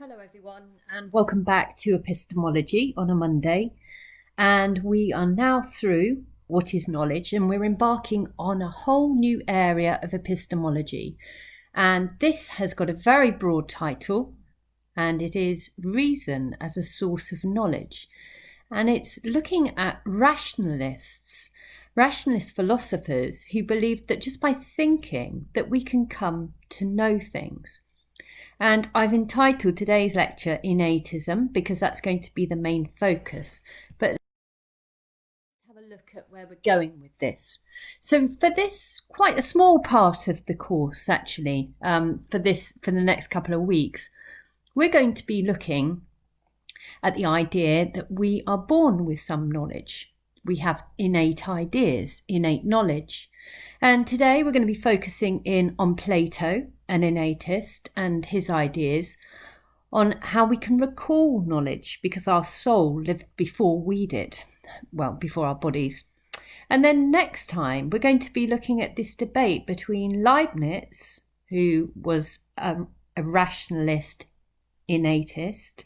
Hello everyone and welcome back to Epistemology on a Monday, and we are now through what is knowledge and we're embarking on a whole new area of epistemology, and this has got a very broad title and it is Reason as a Source of Knowledge, and it's looking at rationalist philosophers who believed that just by thinking that we can come to know things. And I've entitled today's lecture Innatism because that's going to be the main focus. But let's have a look at where we're going with this. So for this, quite a small part of the course actually, for the next couple of weeks, we're going to be looking at the idea that we are born with some knowledge. We have innate ideas, innate knowledge. And today we're going to be focusing in on Plato, an innatist, and his ideas on how we can recall knowledge because our soul lived before we did, well, before our bodies. And then next time we're going to be looking at this debate between Leibniz, who was a rationalist innatist,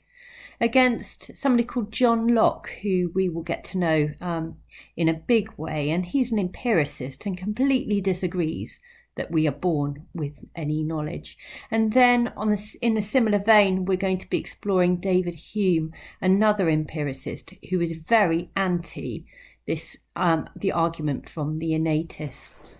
against somebody called John Locke, who we will get to know in a big way. And he's an empiricist and completely disagrees that we are born with any knowledge. And then in a similar vein, we're going to be exploring David Hume, another empiricist who is very anti this, the argument from the innatists.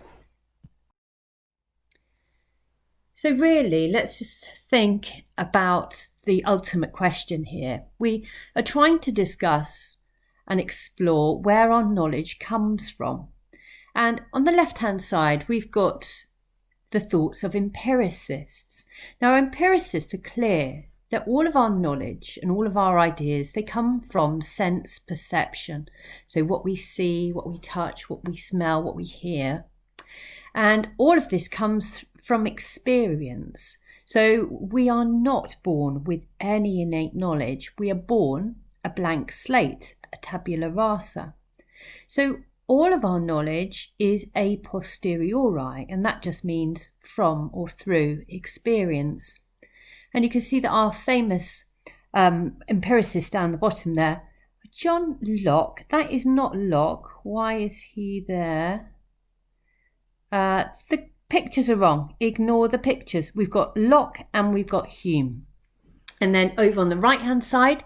So really, let's just think about the ultimate question here. We are trying to discuss and explore where our knowledge comes from. And on the left-hand side, we've got the thoughts of empiricists. Now, empiricists are clear that all of our knowledge and all of our ideas, they come from sense perception. So what we see, what we touch, what we smell, what we hear. And all of this comes from experience. So we are not born with any innate knowledge. We are born a blank slate, a tabula rasa. So all of our knowledge is a posteriori, and that just means from or through experience. And you can see that our famous empiricist down the bottom there, John Locke, that is not Locke. Why is he there? The pictures are wrong. Ignore the pictures. We've got Locke and we've got Hume. And then over on the right-hand side,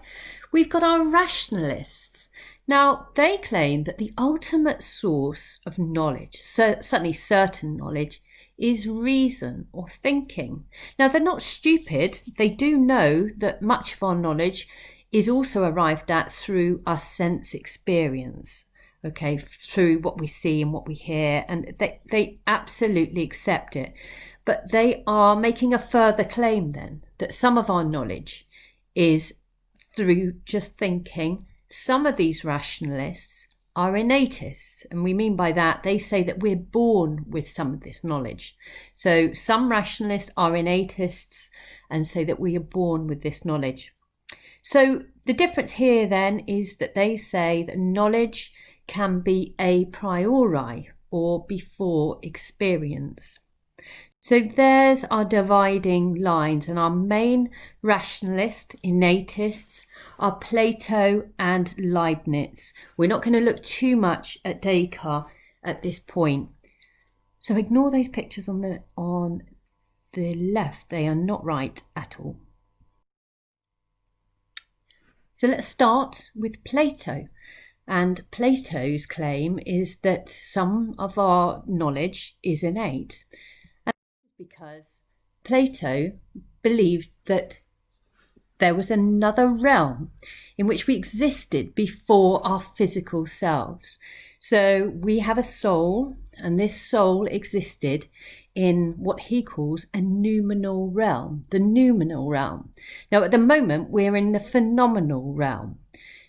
we've got our rationalists. Now, they claim that the ultimate source of knowledge, certainly certain knowledge, is reason or thinking. Now, they're not stupid. They do know that much of our knowledge is also arrived at through our sense experience. Okay, through what we see and what we hear, and they absolutely accept it. But they are making a further claim then that some of our knowledge is through just thinking. Some of these rationalists are innatists, and we mean by that, they say that we're born with some of this knowledge. So some rationalists are innatists and say that we are born with this knowledge. So the difference here then is that they say that knowledge can be a priori or before experience. So there's our dividing lines, and our main rationalist innatists are Plato and Leibniz. We're not going to look too much at Descartes at this point. So ignore those pictures on the left. They are not right at all. So let's start with Plato. And Plato's claim is that some of our knowledge is innate. And that's because Plato believed that there was another realm in which we existed before our physical selves. So we have a soul, and this soul existed in what he calls a noumenal realm, the noumenal realm. Now, at the moment, we're in the phenomenal realm.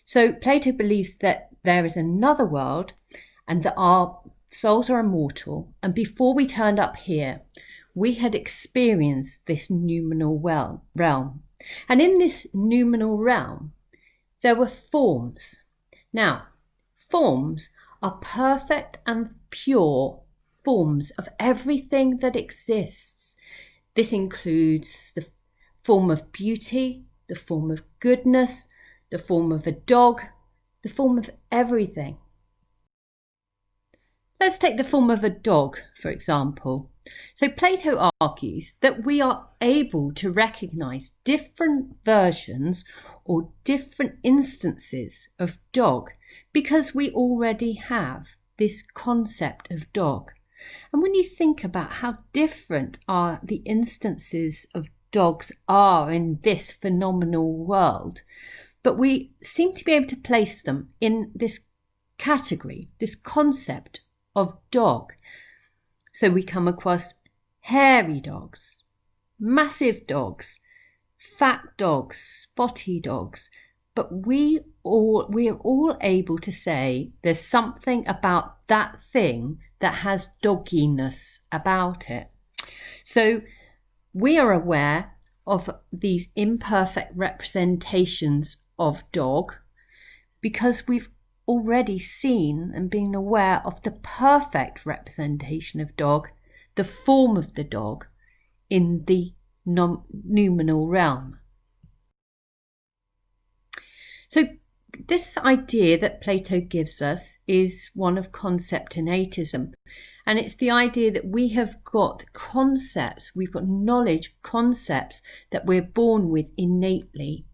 So Plato believes that there is another world and that our souls are immortal. And before we turned up here, we had experienced this noumenal realm. And in this noumenal realm, there were forms. Now, forms are perfect and pure forms of everything that exists. This includes the form of beauty, the form of goodness, the form of a dog, the form of everything. Let's take the form of a dog, for example. So Plato argues that we are able to recognize different versions or different instances of dog because we already have this concept of dog. And when you think about how different are the instances of dogs are in this phenomenal world, but we seem to be able to place them in this category, this concept of dog. So we come across hairy dogs, massive dogs, fat dogs, spotty dogs, but we are all able to say there's something about that thing that has dogginess about it. So we are aware of these imperfect representations of dog because we've already seen and been aware of the perfect representation of dog, the form of the dog, in the noumenal realm. So this idea that Plato gives us is one of concept innatism. And it's the idea that we have got concepts, we've got knowledge of concepts that we're born with innately.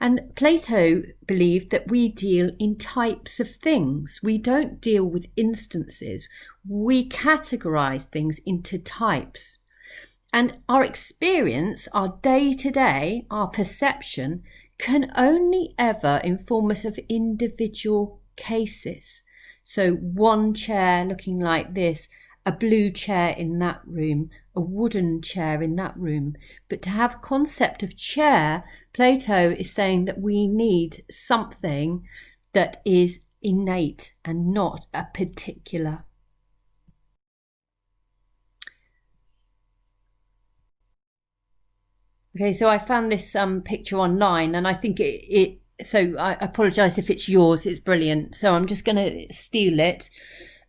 And Plato believed that we deal in types of things. We don't deal with instances. We categorize things into types. And our experience, our day-to-day, our perception, can only ever inform us of individual cases. So one chair looking like this, a blue chair in that room, a wooden chair in that room. But to have a concept of chair, Plato is saying that we need something that is innate and not a particular. Okay, so I found this picture online, and I think so I apologise if it's yours, it's brilliant. So I'm just going to steal it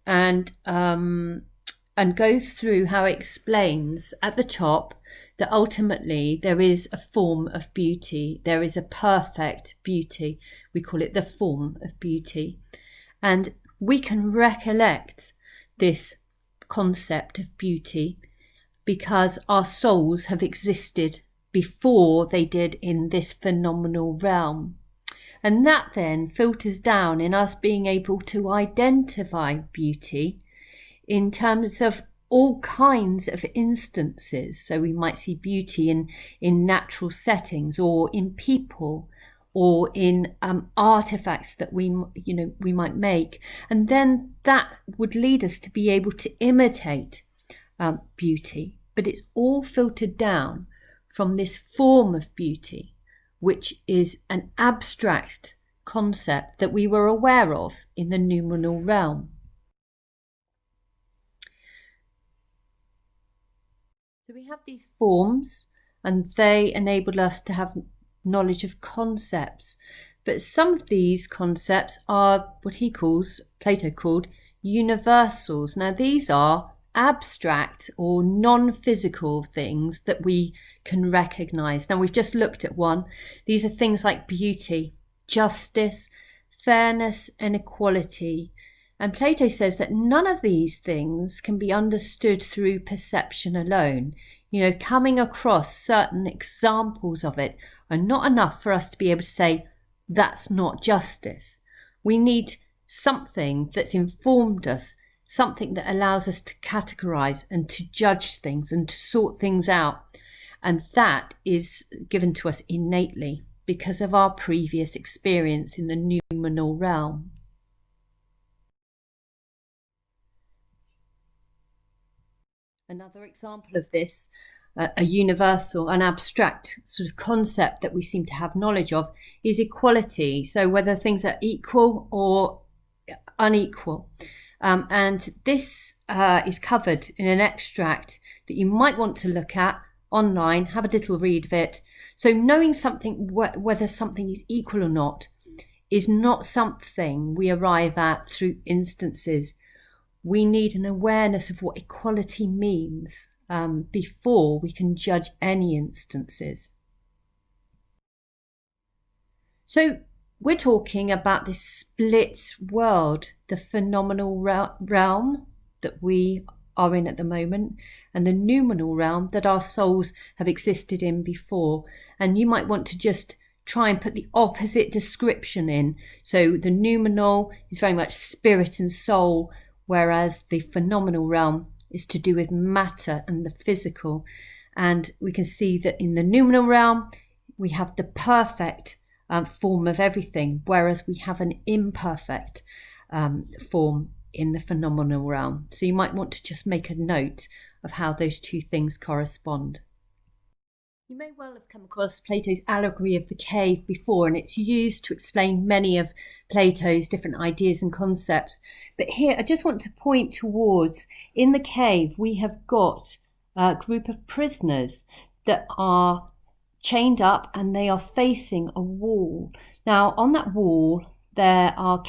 and go through how it explains at the top that ultimately there is a form of beauty. There is a perfect beauty. We call it the form of beauty. And we can recollect this concept of beauty because our souls have existed before they did in this phenomenal realm. And that then filters down in us being able to identify beauty in terms of all kinds of instances. So we might see beauty in natural settings or in people or in artifacts that we might make. And then that would lead us to be able to imitate beauty. But it's all filtered down from this form of beauty, which is an abstract concept that we were aware of in the noumenal realm. So we have these forms and they enable us to have knowledge of concepts. But some of these concepts are what Plato called universals. Now these are abstract or non-physical things that we can recognize. Now we've just looked at one. These are things like beauty, justice, fairness and equality. And Plato says that none of these things can be understood through perception alone. Coming across certain examples of it are not enough for us to be able to say that's not justice. We need something that's informed us, something that allows us to categorize and to judge things and to sort things out. And that is given to us innately because of our previous experience in the noumenal realm. Another example of this, a universal, an abstract sort of concept that we seem to have knowledge of, is equality. So whether things are equal or unequal. And this is covered in an extract that you might want to look at online, have a little read of it. So knowing something, whether something is equal or not, is not something we arrive at through instances. We need an awareness of what equality means before we can judge any instances. So we're talking about this split world, the phenomenal realm that we are in at the moment, and the noumenal realm that our souls have existed in before. And you might want to just try and put the opposite description in. So the noumenal is very much spirit and soul, whereas the phenomenal realm is to do with matter and the physical. And we can see that in the noumenal realm, we have the perfect form of everything, whereas we have an imperfect form in the phenomenal realm. So you might want to just make a note of how those two things correspond. You may well have come across Plato's Allegory of the Cave before, and it's used to explain many of Plato's different ideas and concepts. But here I just want to point towards, in the cave, we have got a group of prisoners that are chained up and they are facing a wall. Now, on that wall, there are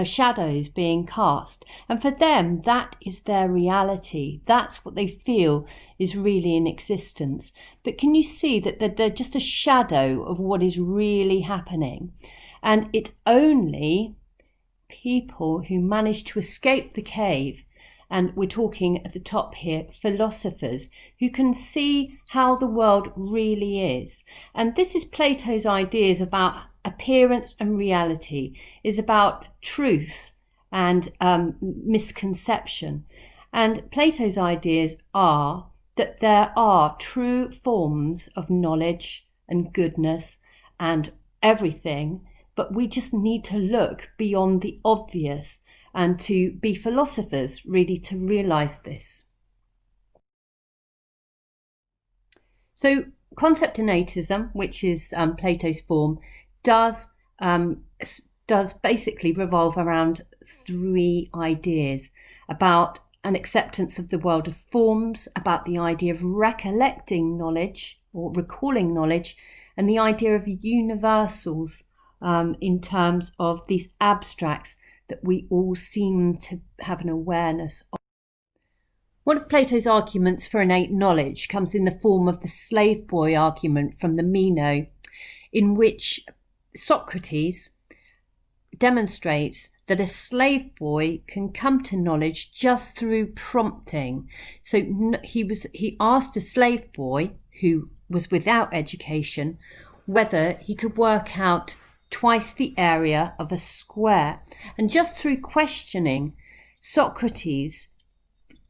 shadows being cast, and for them that is their reality. That's what they feel is really in existence. But can you see that they're just a shadow of what is really happening? And it's only people who manage to escape the cave, and we're talking at the top here, philosophers, who can see how the world really is. And this is Plato's ideas about appearance and reality, is about truth and misconception. And Plato's ideas are that there are true forms of knowledge and goodness and everything, but we just need to look beyond the obvious and to be philosophers, really, to realise this. So concept innatism, which is Plato's form, does basically revolve around three ideas: about an acceptance of the world of forms, about the idea of recollecting knowledge or recalling knowledge, and the idea of universals in terms of these abstracts that we all seem to have an awareness of. One of Plato's arguments for innate knowledge comes in the form of the slave boy argument from the Meno, in which Socrates demonstrates that a slave boy can come to knowledge just through prompting. So he asked a slave boy who was without education whether he could work out twice the area of a square. And just through questioning, Socrates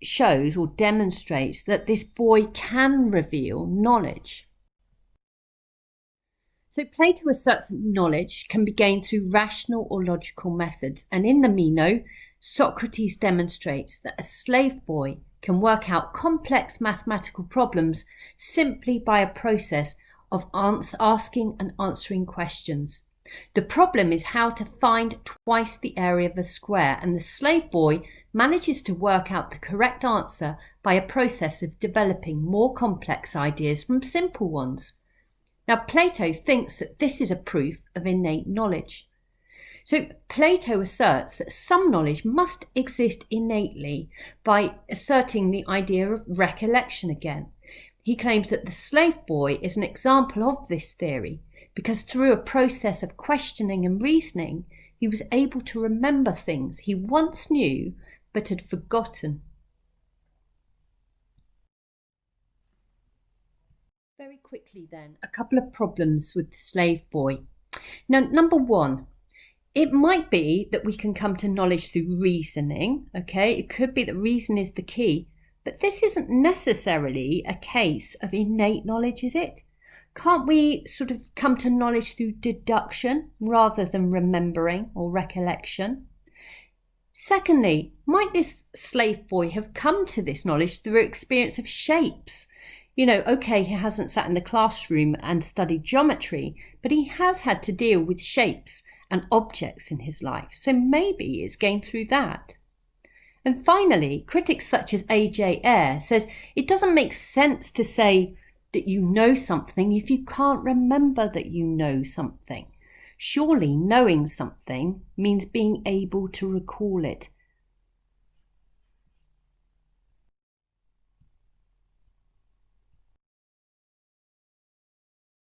shows or demonstrates that this boy can reveal knowledge. So Plato asserts that knowledge can be gained through rational or logical methods, and in the Meno, Socrates demonstrates that a slave boy can work out complex mathematical problems simply by a process of asking and answering questions. The problem is how to find twice the area of a square, and the slave boy manages to work out the correct answer by a process of developing more complex ideas from simple ones. Now, Plato thinks that this is a proof of innate knowledge. So Plato asserts that some knowledge must exist innately by asserting the idea of recollection again. He claims that the slave boy is an example of this theory, because through a process of questioning and reasoning, he was able to remember things he once knew but had forgotten. Very quickly then, a couple of problems with the slave boy. Now, number one, it might be that we can come to knowledge through reasoning, okay? It could be that reason is the key, but this isn't necessarily a case of innate knowledge, is it? Can't we sort of come to knowledge through deduction rather than remembering or recollection? Secondly, might this slave boy have come to this knowledge through experience of shapes? You know, okay, he hasn't sat in the classroom and studied geometry, but he has had to deal with shapes and objects in his life, so maybe it's gained through that. And finally, critics such as A.J. Ayer says it doesn't make sense to say that you know something if you can't remember that you know something. Surely knowing something means being able to recall it.